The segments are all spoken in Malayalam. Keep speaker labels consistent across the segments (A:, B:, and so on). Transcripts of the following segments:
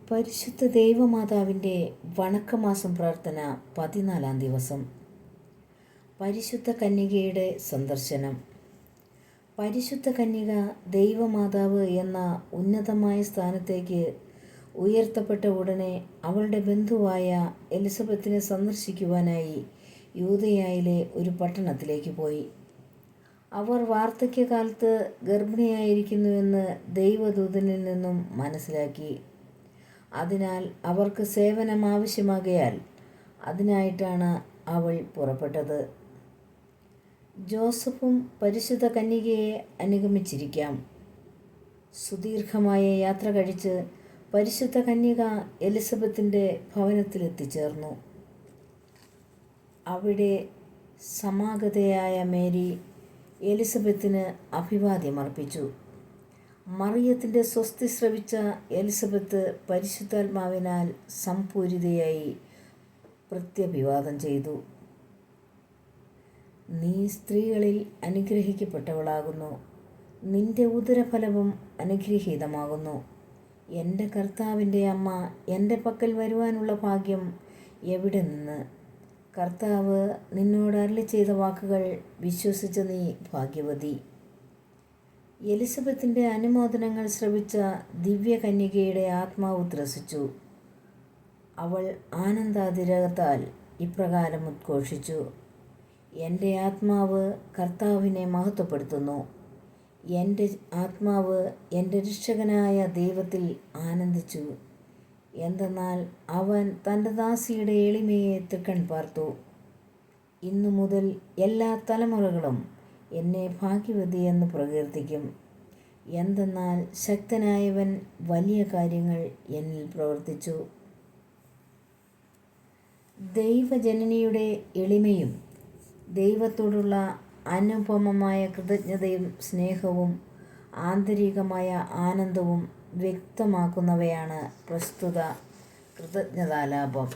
A: പരിശുദ്ധ ദൈവമാതാവിൻ്റെ വണക്കമാസം പ്രാർത്ഥന 14-ാം ദിവസം. പരിശുദ്ധ കന്യകയുടെ സന്ദർശനം. പരിശുദ്ധ കന്യക ദൈവമാതാവ് എന്ന ഉന്നതമായ സ്ഥാനത്തേക്ക് ഉയർത്തപ്പെട്ട ഉടനെ അവളുടെ ബന്ധുവായ എലിസബത്തിനെ സന്ദർശിക്കുവാനായി യൂദയായിലെ ഒരു പട്ടണത്തിലേക്ക് പോയി. അവർ വാർദ്ധക്യകാലത്ത് ഗർഭിണിയായിരിക്കുന്നുവെന്ന് ദൈവദൂതനിൽ നിന്നും മനസ്സിലാക്കി. അതിനാൽ അവർക്ക് സേവനം ആവശ്യമാകയാൽ അതിനായിട്ടാണ് അവൾ പുറപ്പെട്ടത്. ജോസഫും പരിശുദ്ധ കന്യകയെ അനുഗമിച്ചിരിക്കാം. സുദീർഘമായ യാത്ര കഴിച്ച് പരിശുദ്ധ കന്യക എലിസബത്തിൻ്റെ ഭവനത്തിലെത്തിച്ചേർന്നു. അവിടെ സമാഗതയായ മേരി എലിസബത്തിന് അഭിവാദ്യമർപ്പിച്ചു. മറിയത്തിൻ്റെ സ്വസ്തി ശ്രവിച്ച എലിസബത്ത് പരിശുദ്ധാത്മാവിനാൽ സംപൂരിതയായി പ്രത്യഭിവാദം ചെയ്തു. നീ സ്ത്രീകളിൽ അനുഗ്രഹിക്കപ്പെട്ടവളാകുന്നു, നിന്റെ ഉദരഫലവും അനുഗ്രഹീതമാകുന്നു. എൻ്റെ കർത്താവിൻ്റെ അമ്മ എൻ്റെ പക്കൽ വരുവാനുള്ള ഭാഗ്യം എവിടെ നിന്ന്? കർത്താവ് നിന്നോട് അരുളി ചെയ്ത വാക്കുകൾ വിശ്വസിച്ച നീ ഭാഗ്യവതി. എലിസബത്തിൻ്റെ അനുമോദനങ്ങൾ ശ്രവിച്ച ദിവ്യകന്യകയുടെ ആത്മാവ് ത്രസിച്ചു. അവൾ ആനന്ദാതിരകത്താൽ ഇപ്രകാരം ഉദ്ഘോഷിച്ചു: എൻ്റെ ആത്മാവ് കർത്താവിനെ മഹത്വപ്പെടുത്തുന്നു. എൻ്റെ ആത്മാവ് എൻ്റെ രക്ഷകനായ ദൈവത്തിൽ ആനന്ദിച്ചു. എന്തെന്നാൽ അവൻ തൻ്റെ ദാസിയുടെ എളിമയെ തൃക്കൺ പാർത്തു. ഇന്നു മുതൽ എല്ലാ തലമുറകളും എന്നെ ഭാഗ്യവതി എന്ന് പ്രകീർത്തിക്കും. എന്തെന്നാൽ ശക്തനായവൻ വലിയ കാര്യങ്ങൾ എന്നിൽ പ്രവർത്തിച്ചു. ദൈവജനനിയുടെ എളിമയും ദൈവത്തോടുള്ള അനുപമമായ കൃതജ്ഞതയും സ്നേഹവും ആന്തരികമായ ആനന്ദവും വ്യക്തമാക്കുന്നവയാണ് പ്രസ്തുത കൃതജ്ഞതാലാപം.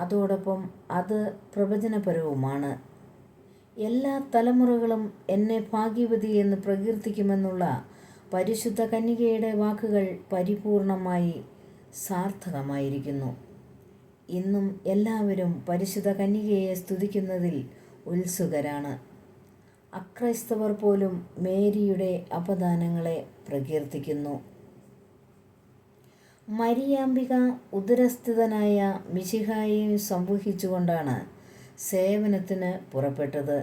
A: അതോടൊപ്പം അത് പ്രവചനപരവുമാണ്. എല്ലാ തലമുറകളും എന്നെ ഭാഗ്യവതി എന്ന് പ്രകീർത്തിക്കുമെന്നുള്ള പരിശുദ്ധ കന്യകയുടെ വാക്കുകൾ പരിപൂർണമായി സാർത്ഥകമായിരിക്കുന്നു. ഇന്നും എല്ലാവരും പരിശുദ്ധ കന്യകയെ സ്തുതിക്കുന്നതിൽ ഉത്സുകരാണ്. അക്രൈസ്തവർ പോലും മേരിയുടെ അപദാനങ്ങളെ പ്രകീർത്തിക്കുന്നു. മരിയാംബിക ഉദരസ്ഥിതനായ മിശിഹായെയും സംവഹിച്ചുകൊണ്ടാണ് സേവനത്തിന് പുറപ്പെട്ടത്.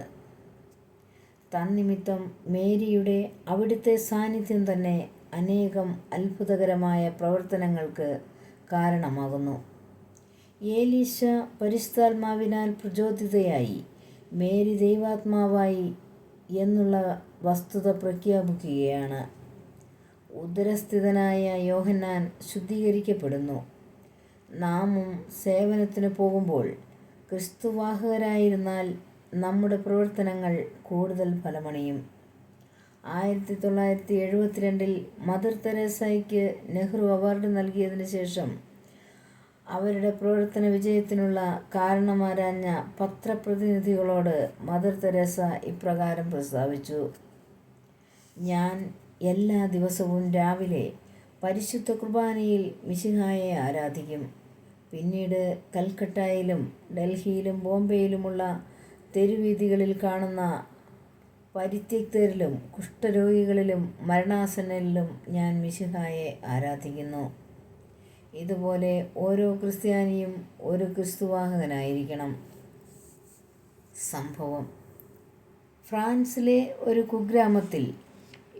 A: തന്നിമിത്തം മേരിയുടെ അവിടുത്തെ സാന്നിധ്യം തന്നെ അനേകം അത്ഭുതകരമായ പ്രവർത്തനങ്ങൾക്ക് കാരണമാകുന്നു. ഏലീശ പരിശുദ്ധാത്മാവിനാൽ പ്രചോദിതയായി മേരി ദൈവാത്മാവായി എന്നുള്ള വസ്തുത പ്രഖ്യാപിക്കുകയാണ്. ഉദരസ്ഥിതനായ യോഹന്നാൻ ശുദ്ധീകരിക്കപ്പെടുന്നു. നാമും സേവനത്തിന് പോകുമ്പോൾ ക്രിസ്തുവാഹകരായിരുന്നാൽ നമ്മുടെ പ്രവർത്തനങ്ങൾ കൂടുതൽ ഫലമണിയും. 1972 മദർ തെരേസയ്ക്ക് നെഹ്റു അവാർഡ് നൽകിയതിന് ശേഷം അവരുടെ പ്രവർത്തന വിജയത്തിനുള്ള കാരണമാരാഞ്ഞ പത്രപ്രതിനിധികളോട് മദർ തെരേസ ഇപ്രകാരം പ്രസ്താവിച്ചു: ഞാൻ എല്ലാ ദിവസവും രാവിലെ പരിശുദ്ധ കുർബാനയിൽ മിശിഹായെ ആരാധിക്കും. പിന്നീട് കൽക്കട്ടയിലും ഡൽഹിയിലും ബോംബെയിലുമുള്ള തെരുവീഥികളിൽ കാണുന്ന പരിത്യക്തരിലും കുഷ്ഠരോഗികളിലും മരണാസന്നരിലും ഞാൻ മിശിഹായെ ആരാധിക്കുന്നു. ഇതുപോലെ ഓരോ ക്രിസ്ത്യാനിയും ഒരു ക്രിസ്തുവാഹകനായിരിക്കണം. സംഭവം: ഫ്രാൻസിലെ ഒരു കുഗ്രാമത്തിൽ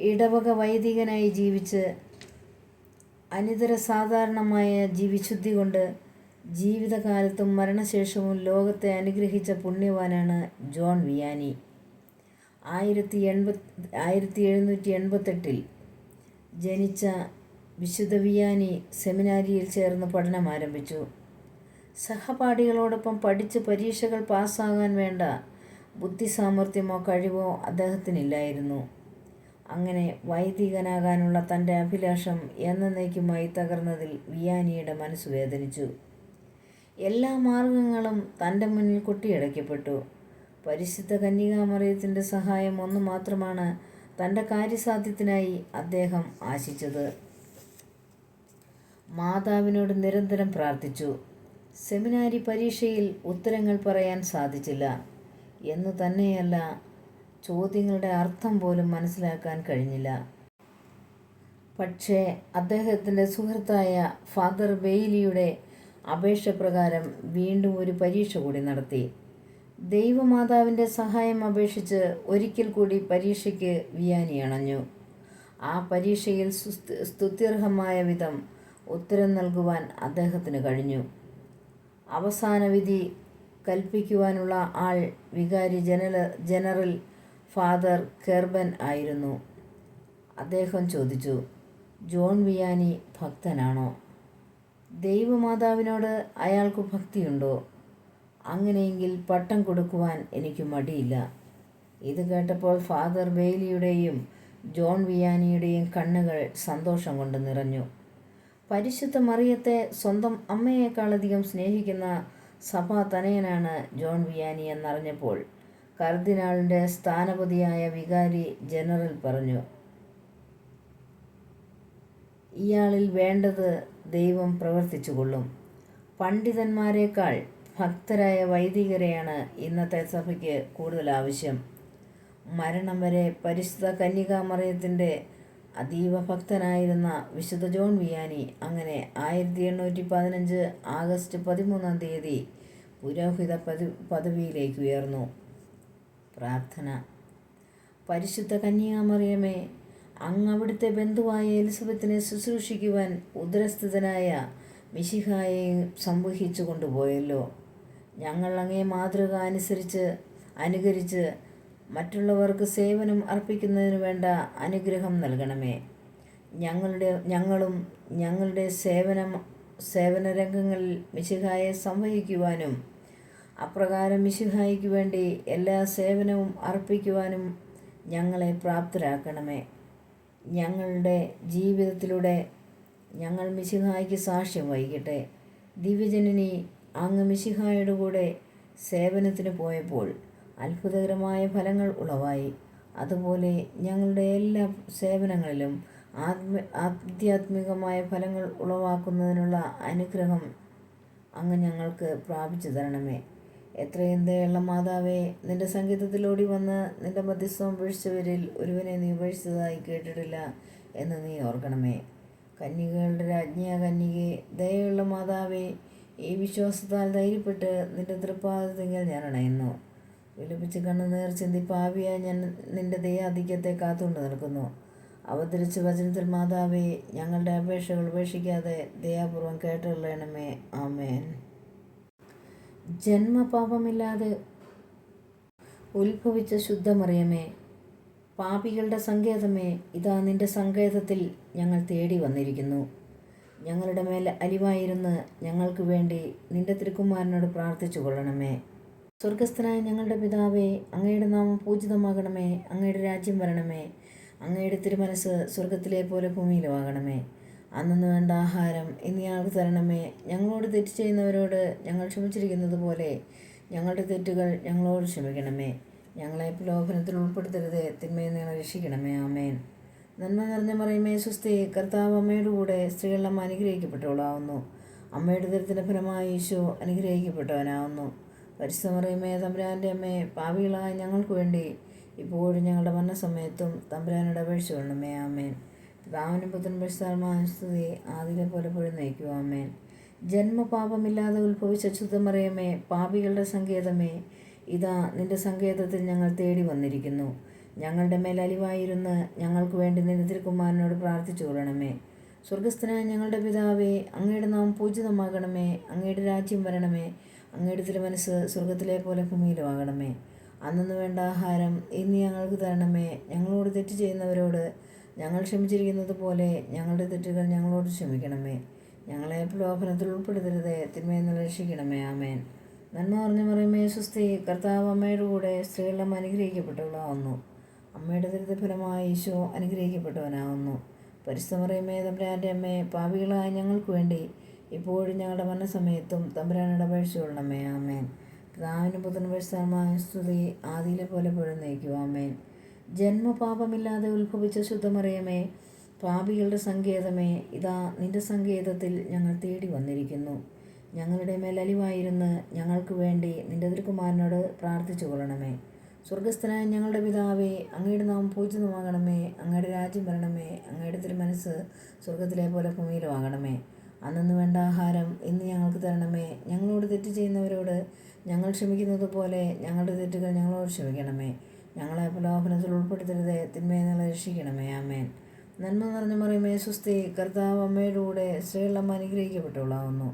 A: ഇടവക വൈദികനായി ജീവിച്ച് അനിതര സാധാരണമായ വിശുദ്ധി കൊണ്ട് ജീവിതകാലത്തും മരണശേഷവും ലോകത്തെ അനുഗ്രഹിച്ച പുണ്യവാനാണ് ജോൺ വിയാനി. 1788 ജനിച്ച വിശുദ്ധ വിയാനി സെമിനാരിയിൽ ചേർന്ന് പഠനം ആരംഭിച്ചു. സഹപാഠികളോടൊപ്പം പഠിച്ച് പരീക്ഷകൾ പാസ്സാകാൻ വേണ്ട ബുദ്ധിസാമർഥ്യമോ കഴിവോ അദ്ദേഹത്തിനില്ലായിരുന്നു. അങ്ങനെ വൈദികനാകാനുള്ള തൻ്റെ അഭിലാഷം എന്നേക്കുമായി തകർന്നതിൽ വിയാനിയുടെ മനസ്സ് വേദനിച്ചു. എല്ലാ മാർഗങ്ങളും തൻ്റെ മുന്നിൽ കൊട്ടിയടയ്ക്കപ്പെട്ടു. പരിശുദ്ധ കന്യകാമറിയത്തിൻ്റെ സഹായം ഒന്നു മാത്രമാണ് തൻ്റെ കാര്യസാധ്യത്തിനായി അദ്ദേഹം ആശിച്ചത്. മാതാവിനോട് നിരന്തരം പ്രാർത്ഥിച്ചു. സെമിനാരി പരീക്ഷയിൽ ഉത്തരങ്ങൾ പറയാൻ സാധിച്ചില്ല എന്നു തന്നെയല്ല, ചോദ്യങ്ങളുടെ അർത്ഥം പോലും മനസ്സിലാക്കാൻ കഴിഞ്ഞില്ല. പക്ഷേ അദ്ദേഹത്തിൻ്റെ സുഹൃത്തായ ഫാദർ ബെയ്ലിയുടെ അപേക്ഷ പ്രകാരം വീണ്ടും ഒരു പരീക്ഷ കൂടി നടത്തി. ദൈവമാതാവിൻ്റെ സഹായം അപേക്ഷിച്ച് ഒരിക്കൽ കൂടി പരീക്ഷയ്ക്ക് വിയാനി അണഞ്ഞു. ആ പരീക്ഷയിൽ സ്തുത്യർഹമായ വിധം ഉത്തരം നൽകുവാൻ അദ്ദേഹത്തിന് കഴിഞ്ഞു. അവസാന വിധി കൽപ്പിക്കുവാനുള്ള ആൾ വികാരി ജനറൽ ഫാദർ കെർബൻ ആയിരുന്നു. അദ്ദേഹം ചോദിച്ചു, ജോൺ വിയാനി ഭക്തനാണോ? ദൈവമാതാവിനോട് അയാൾക്ക് ഭക്തിയുണ്ടോ? അങ്ങനെയെങ്കിൽ പട്ടം കൊടുക്കുവാൻ എനിക്ക് മടിയില്ല. ഇത് കേട്ടപ്പോൾ ഫാദർ ബെയ്ലിയുടെയും ജോൺ വിയാനിയുടെയും കണ്ണുകൾ സന്തോഷം കൊണ്ട് നിറഞ്ഞു. പരിശുദ്ധ മറിയത്തെ സ്വന്തം അമ്മയേക്കാളധികം സ്നേഹിക്കുന്ന സഭാ തനയനാണ് ജോൺ വിയാനി എന്നറിഞ്ഞപ്പോൾ കർദിനാളിൻ്റെ സ്ഥാനപതിയായ വികാരി ജനറൽ പറഞ്ഞു, ഇയാളിൽ വേണ്ടത് ദൈവം പ്രവർത്തിച്ചുകൊള്ളും. പണ്ഡിതന്മാരെക്കാൾ ഭക്തരായ വൈദികരെയാണ് ഇന്നത്തെ സഭയ്ക്ക് കൂടുതൽ ആവശ്യം. മരണം വരെ പരിശുദ്ധ കന്യകാമറിയത്തിൻ്റെ അതീവ ഭക്തനായിരുന്ന വിശുദ്ധ ജോൺ വിയാനി അങ്ങനെ 1815 ആഗസ്റ്റ് 13 പുരോഹിത പദവിയിലേക്ക് ഉയർന്നു. പ്രാർത്ഥന. പരിശുദ്ധ കന്യകാമറിയമേ, അങ്ങ് അവിടുത്തെ ബന്ധുവായ എലിസബത്തിനെ ശുശ്രൂഷിക്കുവാൻ ഉദരസ്ഥിതനായ മിശിഹായെ സംവഹിച്ചു കൊണ്ടുപോയല്ലോ. ഞങ്ങൾ അങ്ങേ മാതൃക അനുകരിച്ച് മറ്റുള്ളവർക്ക് സേവനം അർപ്പിക്കുന്നതിന് വേണ്ട അനുഗ്രഹം നൽകണമേ. ഞങ്ങളും ഞങ്ങളുടെ സേവന രംഗങ്ങളിൽ മിശിഹായെ സംവഹിക്കുവാനും അപ്രകാരം മിശിഹായ്ക്ക് വേണ്ടി എല്ലാ സേവനവും അർപ്പിക്കുവാനും ഞങ്ങളെ പ്രാപ്തരാക്കണമേ. ഞങ്ങളുടെ ജീവിതത്തിലൂടെ ഞങ്ങൾ മിശിഹായ്ക്ക് സാക്ഷ്യം വഹിക്കട്ടെ. ദിവ്യജനനി, അങ്ങ് മിശിഹായുടെ കൂടെ സേവനത്തിന് പോയപ്പോൾ അത്ഭുതകരമായ ഫലങ്ങൾ ഉളവായി. അതുപോലെ ഞങ്ങളുടെ എല്ലാ സേവനങ്ങളിലും ആധ്യാത്മികമായ ഫലങ്ങൾ ഉളവാക്കുന്നതിനുള്ള അനുഗ്രഹം അങ്ങ് ഞങ്ങൾക്ക് പ്രാപിച്ചു തരണമേ. എത്രയും ദയുള്ള മാതാവേ, നിന്റെ സംഗീതത്തിൽ ഓടി വന്ന് നിന്റെ മധ്യസ്ഥം ഉപേക്ഷിച്ചവരിൽ ഒരുവനെ നീ ഉപേക്ഷിച്ചതായി കേട്ടിട്ടില്ല എന്ന് നീ ഓർക്കണമേ. കന്യകകളുടെ രാജ്ഞിയ കന്യകേ, ദയുള്ള മാതാവേ, ഈ വിശ്വാസത്താൽ ധൈര്യപ്പെട്ട് നിന്റെ തൃപ്പാദത്തിങ്കൽ ഞാൻ അണയുന്നു. വിലപിച്ച് കണ്ണുനീർ ചിന്തി പാപിയായി ഞാൻ നിന്റെ ദയാധിക്യത്തെ കാത്തുകൊണ്ട് നിൽക്കുന്നു. അവതരിച്ച വചനത്തിൽ മാതാവേ, ഞങ്ങളുടെ അപേക്ഷകൾ ഉപേക്ഷിക്കാതെ ദയാപൂർവം കേട്ടുകൊള്ളണമേ. ആമേൻ. ജന്മപാപമില്ലാതെ ഉത്ഭവിച്ച ശുദ്ധമറിയമേ, പാപികളുടെ സങ്കേതമേ, ഇതാ നിന്റെ സങ്കേതത്തിൽ ഞങ്ങൾ തേടി വന്നിരിക്കുന്നു. ഞങ്ങളുടെ മേൽ അലിവായിരുന്ന് ഞങ്ങൾക്ക് വേണ്ടി നിന്റെ തിരുക്കുമാരനോട് പ്രാർത്ഥിച്ചു കൊള്ളണമേ. സ്വർഗസ്ഥനായ ഞങ്ങളുടെ പിതാവേ, അങ്ങയുടെ നാമം പൂജിതമാകണമേ. അങ്ങയുടെ രാജ്യം വരണമേ. അങ്ങയുടെ തിരുമനസ് സ്വർഗത്തിലെ പോലെ ഭൂമിയിലുമാകണമേ. അന്നു വേണ്ട ആഹാരം ഇന്ന് ഞങ്ങൾക്ക് തരണമേ. ഞങ്ങളോട് തെറ്റ് ചെയ്യുന്നവരോട് ഞങ്ങൾ ക്ഷമിച്ചിരിക്കുന്നത് പോലെ ഞങ്ങളുടെ തെറ്റുകൾ ഞങ്ങളോട് ക്ഷമിക്കണമേ. ഞങ്ങളെ പ്രലോഭനത്തിൽ ഉൾപ്പെടുത്തരുതേ, തിന്മയിൽ നിന്ന് രക്ഷിക്കണമേ. ആമേൻ. നന്മ നിറഞ്ഞ മറിയമേ, സ്വസ്തി, കർത്താവ് അങ്ങയുടെ കൂടെ സ്ത്രീകളെല്ലാം അനുഗ്രഹിക്കപ്പെട്ടവളാവുന്നു. അമ്മയുടെ ദരിദ്രത്തിന്റെ ഫലമായി ഈശോ അനുഗ്രഹിക്കപ്പെട്ടവനാവുന്നു. പരിശുദ്ധ മറിയമേ, തമ്പുരാൻ്റെ അമ്മേ, പാപികളായ ഞങ്ങൾക്ക് വേണ്ടി ഇപ്പോഴും ഞങ്ങളുടെ മരണസമയത്തും തമ്പുരാനോട് അപേക്ഷിച്ചു കൊള്ളണമേ. ആമേൻ. പിതാവിനും പുത്രനും പരിശുദ്ധാത്മാവിനും സ്തുതി, ആദിയിലെ പോലെ എപ്പോഴും നയിക്കും. ആമേൻ. ജന്മപാപമില്ലാതെ ഉത്ഭവിച്ച ശുദ്ധമറിയമേ, പാപികളുടെ സങ്കേതമേ, ഇതാ നിന്റെ സങ്കേതത്തിൽ ഞങ്ങൾ തേടി വന്നിരിക്കുന്നു. ഞങ്ങളുടെ മേൽ അലിവായിരുന്ന് ഞങ്ങൾക്ക് വേണ്ടി നിന്റെ തിരുക്കുമാരനോട് പ്രാർത്ഥിച്ചു കൊള്ളണമേ. സ്വർഗസ്ഥനായ ഞങ്ങളുടെ പിതാവേ, അങ്ങയുടെ നാമം പൂജിതമാകണമേ. അങ്ങയുടെ രാജ്യം വരണമേ. അങ്ങയുടെ തിരുമനസ് സ്വർഗത്തിലെ പോലെ ഭൂമിയിലുമാകണമേ. അന്നു വേണ്ട ആഹാരം ഇന്ന് ഞങ്ങൾക്ക് തരണമേ. ഞങ്ങളോട് തെറ്റ് ചെയ്യുന്നവരോട് ഞങ്ങൾ ക്ഷമിച്ചിരിക്കുന്നത് പോലെ ഞങ്ങളുടെ തെറ്റുകൾ ഞങ്ങളോട് ക്ഷമിക്കണമേ. ഞങ്ങളെ പ്രലോഭനത്തിൽ ഉൾപ്പെടുത്തരുതേ, തിന്മയിൽ നിന്ന് രക്ഷിക്കണമേ. ആമേൻ. നന്മ നിറഞ്ഞ മറിയമേ, സ്വസ്തി, കർത്താവ് അങ്ങയുടെ കൂടെ സ്ത്രീകളെല്ലാം അനുഗ്രഹിക്കപ്പെട്ടവളാവുന്നു. അമ്മയുടെ ദരിദ്രഫലമായ ഈശോ അനുഗ്രഹിക്കപ്പെട്ടവനാവുന്നു. പരിശുദ്ധ മറിയമേ, തമ്പുരാൻ്റെ അമ്മേ, പാപികളായ ഞങ്ങൾക്ക് വേണ്ടി ഇപ്പോഴും ഞങ്ങളുടെ മരണസമയത്തും തമ്പുരാനോട് അപേക്ഷിച്ചു കൊള്ളണമേ. ആമേൻ. പിതാവിനും പുത്രനും പരിശുദ്ധാത്മാവിനും സ്തുതി, ആദിയിലെ പോലെ എപ്പോഴും നയിക്കും. ആമേൻ. ജന്മപാപമില്ലാതെ ഉത്ഭവിച്ച ശുദ്ധമറിയമേ, പാപികളുടെ സങ്കേതമേ, ഇതാ നിന്റെ സങ്കേതത്തിൽ ഞങ്ങൾ തേടി വന്നിരിക്കുന്നു. ഞങ്ങളുടെ മേൽ അലിവായിരുന്ന് ഞങ്ങൾക്ക് വേണ്ടി നിന്റെ തിരുക്കുമാരനോട് പ്രാർത്ഥിച്ചു കൊള്ളണമേ. സ്വർഗസ്ഥനായ ഞങ്ങളുടെ പിതാവേ, അങ്ങയുടെ നാമം പൂജിതമാകണമേ. അങ്ങയുടെ രാജ്യം വരണമേ. അങ്ങയുടെ തിരുമനസ്സ് സ്വർഗത്തിലെ പോലെ ഭൂമിയിലുമാകണമേ. അന്നു വേണ്ട ആഹാരം ഇന്ന് ഞങ്ങൾക്ക് തരണമേ. ഞങ്ങളോട് തെറ്റ് ചെയ്യുന്നവരോട് ഞങ്ങൾ ക്ഷമിക്കുന്നത് പോലെ ഞങ്ങളുടെ തെറ്റുകൾ ഞങ്ങളോട് ക്ഷമിക്കണമേ. ഞങ്ങളെ പ്രലോഭനത്തിൽ ഉൾപ്പെടുത്തരുതേ, തിന്മയിൽ നിന്ന് രക്ഷിക്കണമേ. ആമേൻ. നന്മ നിറഞ്ഞ മറിയമേ, സ്വസ്തി, കർത്താവ് അങ്ങയുടെ കൂടെ, സ്ത്രീകൾ അമ്മ അനുഗ്രഹിക്കപ്പെട്ടവളാകുന്നു.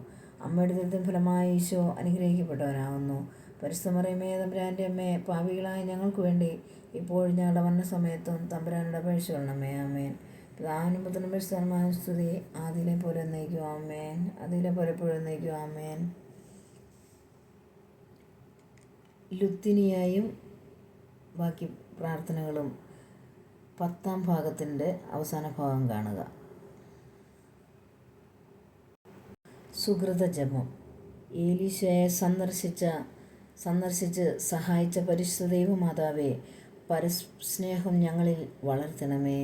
A: അമ്മയുടെ ദുരിതം ഫലമായി ഈശോ അനുഗ്രഹിക്കപ്പെട്ടവനാകുന്നു. പരിശുദ്ധ മറിയമേ, തമ്പുരാൻ്റെ അമ്മേ, പാപികളായ ഞങ്ങൾക്ക് വേണ്ടി ഇപ്പോഴും ഞങ്ങളുടെ മരണസമയത്തും തമ്പുരാനോട് അപേക്ഷിച്ച് കൊള്ളണമേ. ആമേൻ. പിതാവിനും പുത്രനും പരിശുദ്ധാത്മാവിനും സ്തുതി, ആദിയിലെ പോലെ എന്നേക്കും. ആമേൻ. അതിലെ പോലെ എപ്പോഴും എന്നേക്കും. ആമേൻ. ലുത്തിനിയായും ബാക്കി പ്രാർത്ഥനകളും 10ാം ഭാഗത്തിൻ്റെ അവസാന ഭാഗം കാണുക. സുഹൃത ജപം. ഏലീശയെ സന്ദർശിച്ച് സഹായിച്ച പരിശുദ്ധ ദൈവമാതാവേ, പരസ്നേഹം ഞങ്ങളിൽ വളർത്തണമേ.